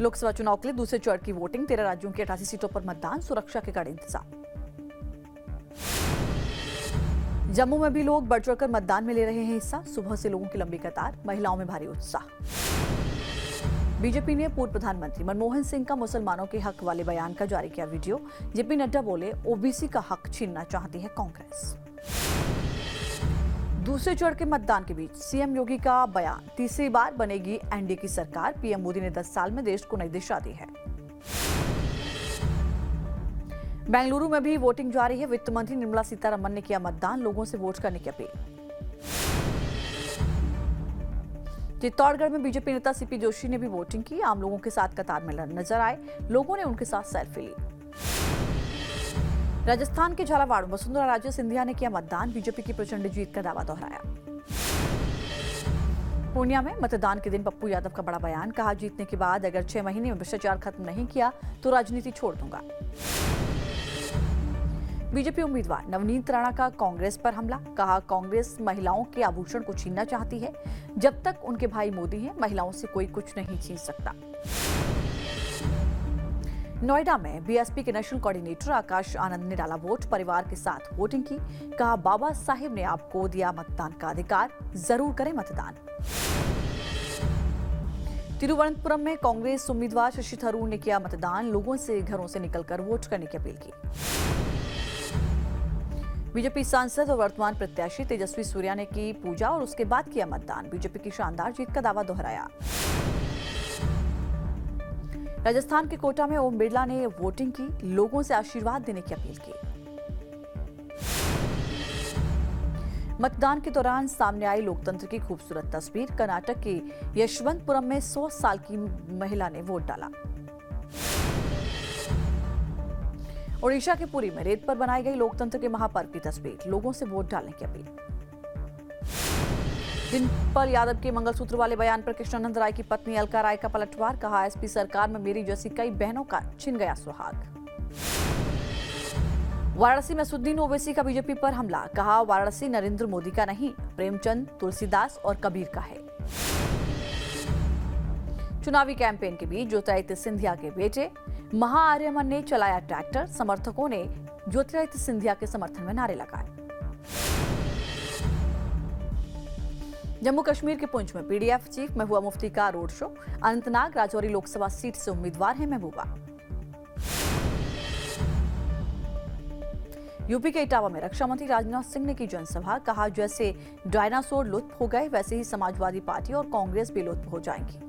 लोकसभा चुनाव के लिए दूसरे चरण की वोटिंग, 13 राज्यों की 88 सीटों पर मतदान, सुरक्षा के कड़े इंतजाम। जम्मू में भी लोग बढ़ चढ़कर मतदान में ले रहे हैं हिस्सा। सुबह से लोगों की लंबी कतार, महिलाओं में भारी उत्साह। बीजेपी ने पूर्व प्रधानमंत्री मनमोहन सिंह का मुसलमानों के हक वाले बयान का जारी किया वीडियो। जेपी नड्डा बोले, ओबीसी का हक छीनना चाहती है कांग्रेस। दूसरे चरण के मतदान के बीच सीएम योगी का बयान, तीसरी बार बनेगी एनडीए की सरकार। पीएम मोदी ने 10 साल में देश को नई दिशा दी है। बेंगलुरु में भी वोटिंग जारी है। वित्त मंत्री निर्मला सीतारमण ने किया मतदान, लोगों से वोट करने की अपील। चित्तौड़गढ़ में बीजेपी नेता सीपी जोशी ने भी वोटिंग की। आम लोगों के साथ कतार में नजर आए, लोगों ने उनके साथ सेल्फी ली। राजस्थान के झालावाड़ में वसुंधरा राजे सिंधिया ने किया मतदान, बीजेपी की प्रचंड जीत का दावा दोहराया। पूर्णिया में मतदान के दिन पप्पू यादव का बड़ा बयान, कहा जीतने के बाद अगर 6 महीने में भ्रष्टाचार खत्म नहीं किया तो राजनीति छोड़ दूंगा। बीजेपी उम्मीदवार नवनीत राणा का कांग्रेस पर हमला, कहा कांग्रेस महिलाओं के आभूषण को छीनना चाहती है। जब तक उनके भाई मोदी हैं, महिलाओं से कोई कुछ नहीं छीन सकता। नोएडा में बीएसपी के नेशनल कोऑर्डिनेटर आकाश आनंद ने डाला वोट, परिवार के साथ वोटिंग की। कहा बाबा साहिब ने आपको दिया मतदान का अधिकार, जरूर करें मतदान। तिरुवनंतपुरम में कांग्रेस उम्मीदवार शशि थरूर ने किया मतदान, लोगों से घरों से निकलकर वोट करने की अपील की। बीजेपी सांसद और वर्तमान प्रत्याशी तेजस्वी सूर्या ने की पूजा और उसके बाद किया मतदान, बीजेपी की शानदार जीत का दावा दोहराया। राजस्थान के कोटा में ओम बिरला ने वोटिंग की, लोगों से आशीर्वाद देने की अपील की। मतदान के दौरान सामने आई लोकतंत्र की खूबसूरत तस्वीर। कर्नाटक के यशवंतपुरम में 100 साल की महिला ने वोट डाला। ओडिशा के पुरी में रेत पर बनाई गई लोकतंत्र के महापर्व की तस्वीर, लोगों से वोट डालने की अपील। डिंपल यादव के मंगलसूत्र वाले बयान पर कृष्णानंद राय की पत्नी अलका राय का पलटवार, कहा एसपी सरकार में मेरी जैसी कई बहनों का छिन गया सुहाग। वाराणसी में असदुद्दीन ओवैसी का बीजेपी पर हमला, कहा वाराणसी नरेंद्र मोदी का नहीं, प्रेमचंद, तुलसीदास और कबीर का है। चुनावी कैंपेन के बीच ज्योतिरादित्य सिंधिया के बेटे महाआर्यमन ने चलाया ट्रैक्टर, समर्थकों ने ज्योतिरादित्य सिंधिया के समर्थन में नारे लगाए। जम्मू कश्मीर के पुंछ में पीडीएफ चीफ महबूबा मुफ्ती का road show. Anantnag Rajouri Lok Sabha seat से उम्मीदवार हैं महबूबा। यूपी के इटावा में रक्षा मंत्री राजनाथ सिंह ने की जनसभा, कहा जैसे डायनासोर लुप्त हो गए वैसे ही समाजवादी पार्टी और कांग्रेस भी लुप्त हो जाएंगी।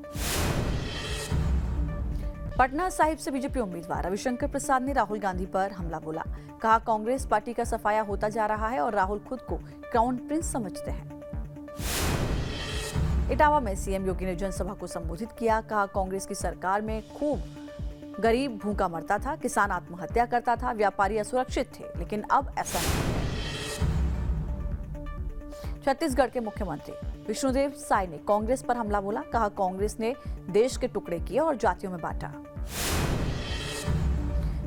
पटना साहिब से बीजेपी उम्मीदवार रविशंकर प्रसाद ने राहुल गांधी पर हमला बोला, कहा कांग्रेस पार्टी का सफाया होता जा रहा है और राहुल खुद को क्राउन प्रिंस समझते हैं। इटावा में सीएम योगी ने जनसभा को संबोधित किया, कहा कांग्रेस की सरकार में खूब गरीब भूखा मरता था, किसान आत्महत्या करता था, व्यापारी असुरक्षित थे, लेकिन अब ऐसा नहीं है। छत्तीसगढ़ के मुख्यमंत्री विष्णुदेव साय ने कांग्रेस पर हमला बोला, कहा कांग्रेस ने देश के टुकड़े किए और जातियों में बांटा।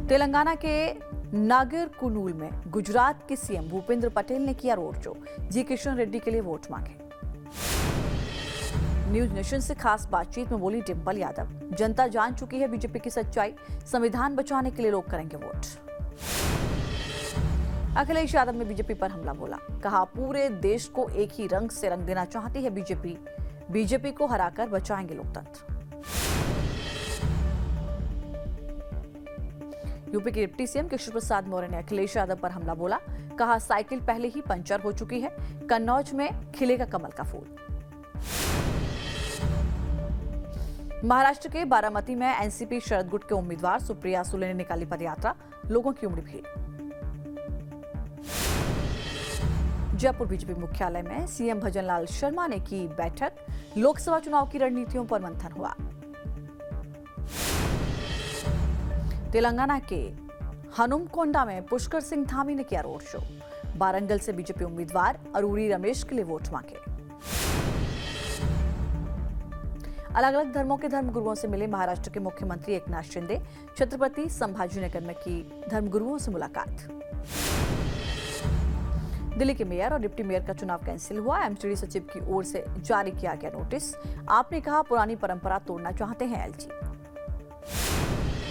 तेलंगाना के नागरकुर्नूल में गुजरात के सीएम भूपेंद्र पटेल ने किया रोड शो, जी किशन रेड्डी के लिए वोट मांगे। न्यूज नेशन से खास बातचीत में बोली डिंपल यादव, जनता जान चुकी है बीजेपी की सच्चाई, संविधान बचाने के लिए लोग करेंगे वोट। अखिलेश यादव ने बीजेपी पर हमला बोला, कहा पूरे देश को एक ही रंग से रंग देना चाहती है बीजेपी, बीजेपी को हराकर बचाएंगे लोकतंत्र। यूपी के डिप्टी सीएम केशव प्रसाद मौर्य ने अखिलेश यादव पर हमला बोला, कहा साइकिल पहले ही पंचर हो चुकी है, कन्नौज में खिलेगा कमल का फूल। महाराष्ट्र के बारामती में एनसीपी शरद गुट के उम्मीदवार सुप्रिया सुले ने निकाली पदयात्रा, लोगों की उमड़ी भीड़। जयपुर बीजेपी मुख्यालय में सीएम भजनलाल शर्मा ने की बैठक, लोकसभा चुनाव की रणनीतियों पर मंथन हुआ। तेलंगाना के हनुमकोंडा में पुष्कर सिंह धामी ने किया रोड शो, वारंगल से बीजेपी उम्मीदवार अरूरी रमेश के लिए वोट मांगे। अलग अलग धर्मों के धर्मगुरुओं से मिले महाराष्ट्र के मुख्यमंत्री एकनाथ शिंदे, छत्रपति संभाजीनगर में की धर्मगुरुओं से मुलाकात। दिल्ली के मेयर और डिप्टी मेयर का चुनाव कैंसिल हुआ, एमसीडी सचिव की ओर से जारी किया गया नोटिस। आपने कहा पुरानी परंपरा तोड़ना चाहते हैं एलजी।